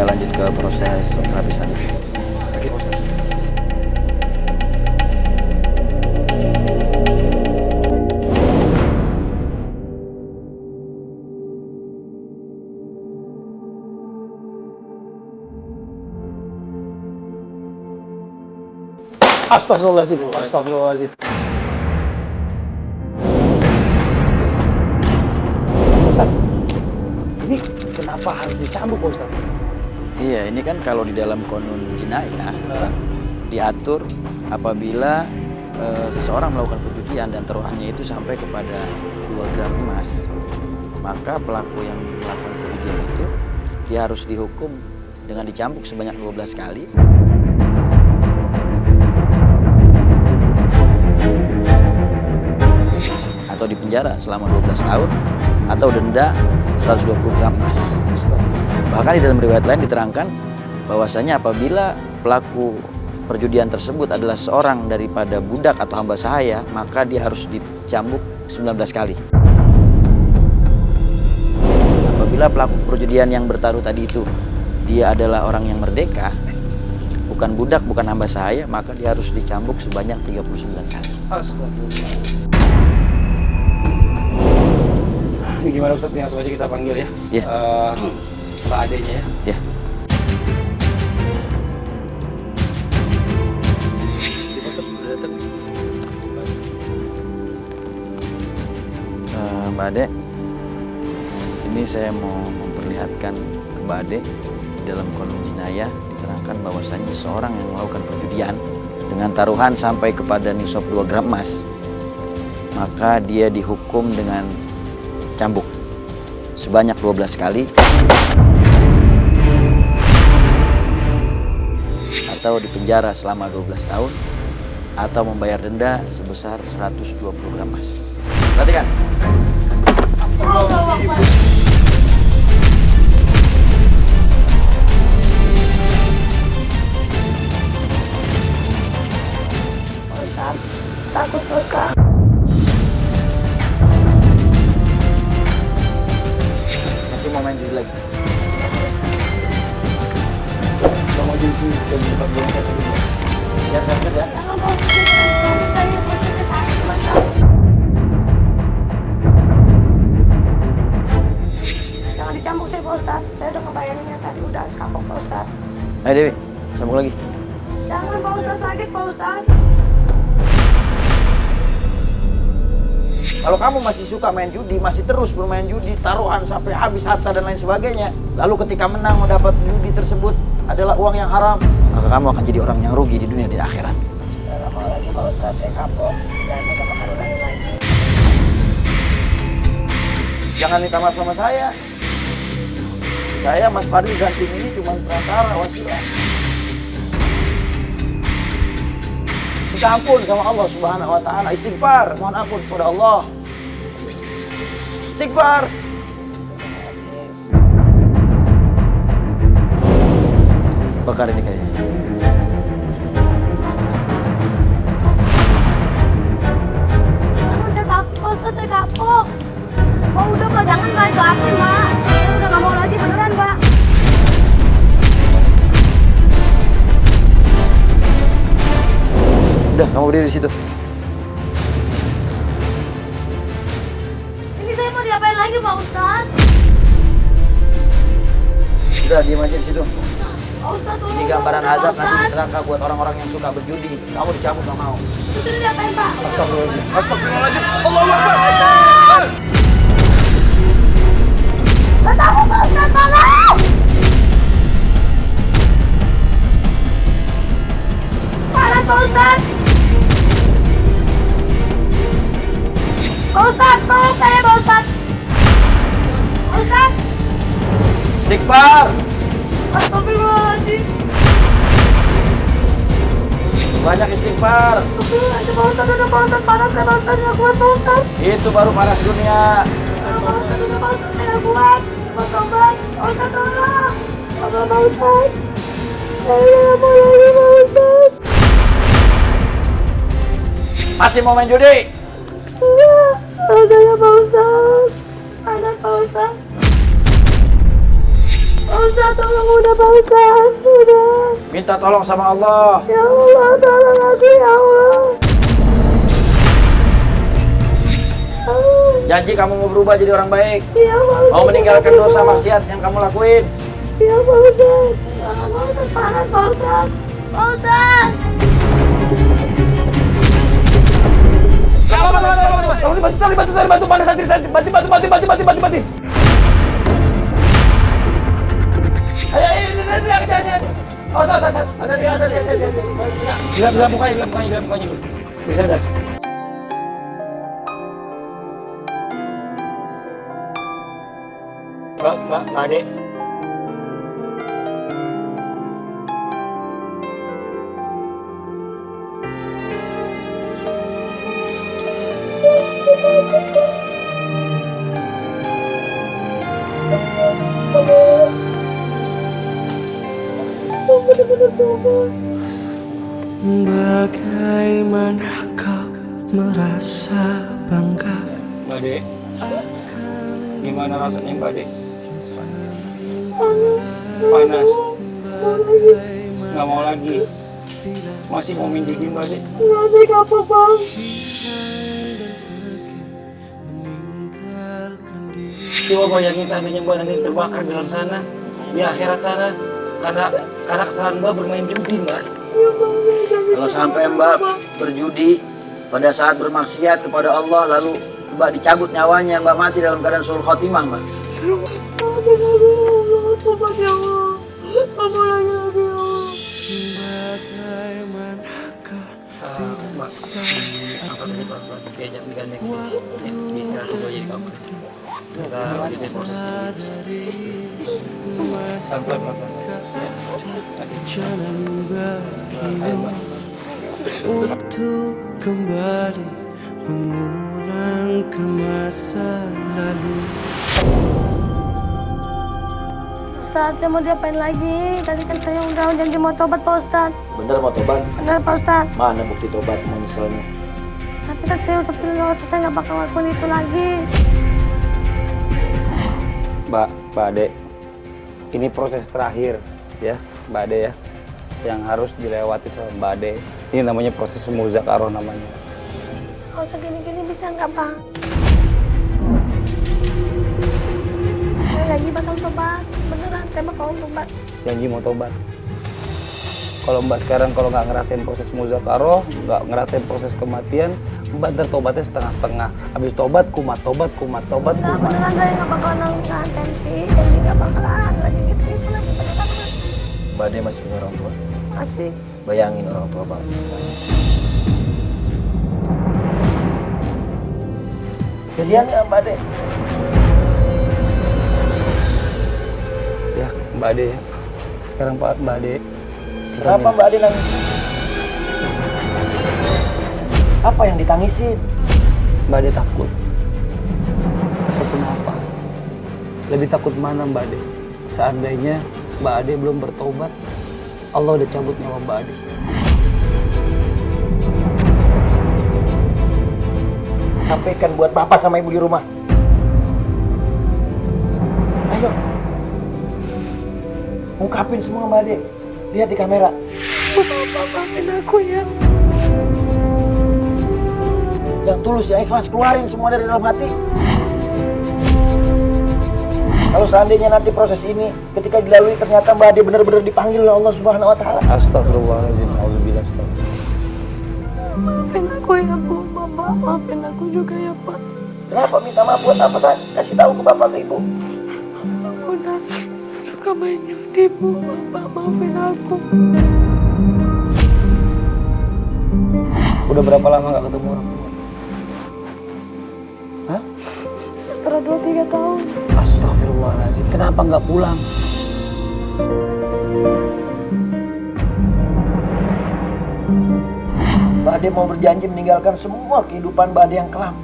kita lanjut ke proses terapi selanjutnya. Oke, Pak Ustadz. Astagfirullahaladzim, astagfirullahaladzim. Ustaz, ini kenapa harus dicambuk, Pak Ustaz? Iya, ini kan kalau di dalam Qanun Jinayah diatur apabila seseorang melakukan perjudian dan taruhannya itu sampai kepada 2 gram emas, maka pelaku yang melakukan perjudian itu dia harus dihukum dengan dicambuk sebanyak 12 kali. Atau dipenjara selama 12 tahun atau denda 120 gram emas. Bahkan di dalam riwayat lain diterangkan bahwasanya apabila pelaku perjudian tersebut adalah seorang daripada budak atau hamba sahaya, maka dia harus dicambuk 19 kali. Apabila pelaku perjudian yang bertaruh tadi itu dia adalah orang yang merdeka, bukan budak, bukan hamba sahaya, maka dia harus dicambuk sebanyak 39 kali. Astagfirullah. Ini gimana Ustaz? Langsung aja kita panggil ya. Iya. Mbak adenya ya. Ya. Mbak Ade, ini saya mau memperlihatkan ke Mbak Ade di dalam Qanun Jinayah diterangkan bahwasanya seorang yang melakukan perjudian dengan taruhan sampai kepada nisab 2 gram emas, maka dia dihukum dengan cambuk sebanyak 12 kali atau dipenjara selama 12 tahun atau membayar denda sebesar 120 gram emas. Perhatikan. Ustaz, takut Ustaz. Masih mau main judi lagi? Kita mau judi dan tempat buang kata dulu. Biar sakit ya. Jangan bawa saya ke sakit Ustaz. Jangan dicambuk saya Pak Ustaz. Saya udah ngebayarinnya tadi, udah kapok Pak Ustaz. Ayo Dewi, sambung lagi. Jangan Pak Ustaz, sakit Pak Ustaz. Kalau kamu masih suka main judi, masih terus bermain judi, taruhan sampai habis harta dan lain sebagainya, lalu ketika menang mendapat judi tersebut adalah uang yang haram, maka kamu akan jadi orang yang rugi di dunia dan di akhirat. Saya nggak mau lagi Pak Ustaz, saya kapok. Dan saya nggak bakal ulangi lagi. Jangan minta maaf sama saya. Saya, Mas Fadli, ganti ini cuma perantara, wasilah. Minta ampun sama Allah Subhanahu wa Ta'ala, istighfar, mohon ampun kepada Allah. Istighfar. Bakar ini kayaknya. Saya kapok Pak Ustaz, saya kapok. Oh udah Pak, jangan Pak, itu api Pak. Saya udah nggak mau lagi, beneran Pak. Udah, kamu berdiri di situ. Ini saya mau diapain lagi Pak Ustaz? Udah, diam aja di situ. Pak Ustaz, tolong. Ini gambaran Pak azab nanti Ustaz. di neraka buat orang-orang yang suka berjudi. Kamu dicabut, nggak mau. Terus ini diapain Pak? Astagfirullahaladzim. Astagfirullahaladzim. Allahu Akbar. Gak tahu Pak Ustaz, tolong! Panas Pak Ustaz! Pak Ustaz, tolong saya Pak Ustaz! Pak Ustaz! Istighfar. Astagfirullahaladzim! Banyak istighfar. Astagfirullahaladzim Pak Ustaz, udah Pak Ustaz, panas ya Pak Ustaz, nggak kuat Pak Ustaz! Itu baru panas dunia. Pak Ustaz, udah Pak Ustaz, saya nggak kuat! Pak Ustaz, Pak Ustaz, tolong! Tolong Pak Ustaz! Saya nggak mau lagi Pak Ustaz! Masih mau main judi? Iya, rasanya Pak Ustaz. Panas Pak Ustaz. Pak Ustaz, tolong udah Pak Ustadz, udah. Minta tolong sama Allah. Ya Allah, tolong aku ya Allah. Janji kamu mau berubah jadi orang baik. Ya Pak Ustadz. Mau meninggalkan dosa maksiat yang kamu lakuin. Ya Pak Ustadz. Pak Ustadz panas Pak Ustadz. Pak Ustadz. Bantu, mana santri, bantu. Gelap mukanya dulu. Bisa dah. Pak Ade. Bagaimana kau merasa bangga? Mbak Ade, gimana rasanya Mbak Ade? Panas. Nggak mau lagi. Masih mau mendidih Mbak Ade. Nanti apa Bang? Coba bayangin seandainya Mbak nanti terbakar dalam sana, di akhirat sana, karena kesalahan Mbak bermain judi Mbak. Kalau sampai Mbak berjudi pada saat bermaksiat kepada Allah, lalu Mbak dicabut nyawanya, Mbak mati dalam keadaan sul khotimah, Mbak. Tobat ya Allah. Apa lagi ya Allah. Mbak, apa tadi Pak? Diajak digandeng. Istirahat dulu aja di kamar. Kita lanjutin prosesnya. Pelan-pelan. Jangan bagimu untuk kembali mengulang ke masa lalu. Ustadz, saya mau diapain lagi? Tadi kan saya udah janji mau tobat Pak Ustadz. Bener mau tobat? Benar Pak Ustadz. Mana bukti tobat menyesalnya? Tapi kan saya udah bilang saya nggak bakal lakukan itu lagi. Mbak Ade, ini proses terakhir ya, Mbak Ade ya, yang harus dilewati sama Mbak Ade. Ini namanya proses muzakarah namanya. Kalau segini-gini bisa nggak Bang? Saya lagi bakal tobat, beneran saya bakal tobat. Janji mau tobat. Kalau Mbak sekarang kalau nggak ngerasain proses muzakarah, nggak ngerasain proses kematian, Mbak ntar tobatnya setengah-setengah. Habis tobat, kumat. Nah, beneran saya nggak bakalan nahan tensi, jadi nggak bakalan lagi gitu lagi beneran. Mbak Ade masih punya orang tua? Masih. Bayangin orang tua Mbak. Kesian ya Mbak Ade? Ya, Mbak Ade ya. Sekarang Pak Mbak Ade. Kenapa Mbak Ade nangis? Apa yang ditangisin? Mbak Ade takut. Takut kenapa? Lebih takut mana Mbak Ade? Seandainya Mbak Ade belum bertobat, Allah udah cabut nyawa Mbak Ade. Sampaikan buat Bapak sama Ibu di rumah. Ayo. Ungkapin semua Mbak Ade. Lihat di kamera. Bapak maafin aku ya. Yang tulus ya ikhlas, keluarin semua dari dalam hati. Kalau seandainya nanti proses ini ketika dilalui ternyata Mbak Ade benar-benar dipanggil oleh Allah Subhanahu wa taala. Astagfirullahaladzim, auzubillah, astagfirullah. Maafin aku ya Bu, Bapak maafin aku juga ya Pak. Kenapa minta maaf buat apa kan? Kasih tahu ke Bapak ke Ibu. Aku udah suka main judi Bu, Bapak maafin aku. Udah berapa lama nggak ketemu orang tua? Hah? Antara 2-3 tahun. Astagfirullahaladzim, kenapa nggak pulang? Mbak Ade mau berjanji meninggalkan semua kehidupan Mbak Ade yang kelam.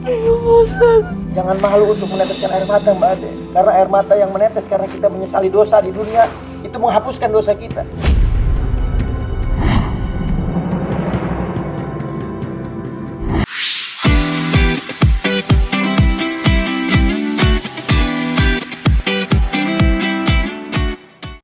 Ayo Ustaz. Jangan malu untuk meneteskan air mata Mbak Ade. Karena air mata yang menetes karena kita menyesali dosa di dunia, itu menghapuskan dosa kita.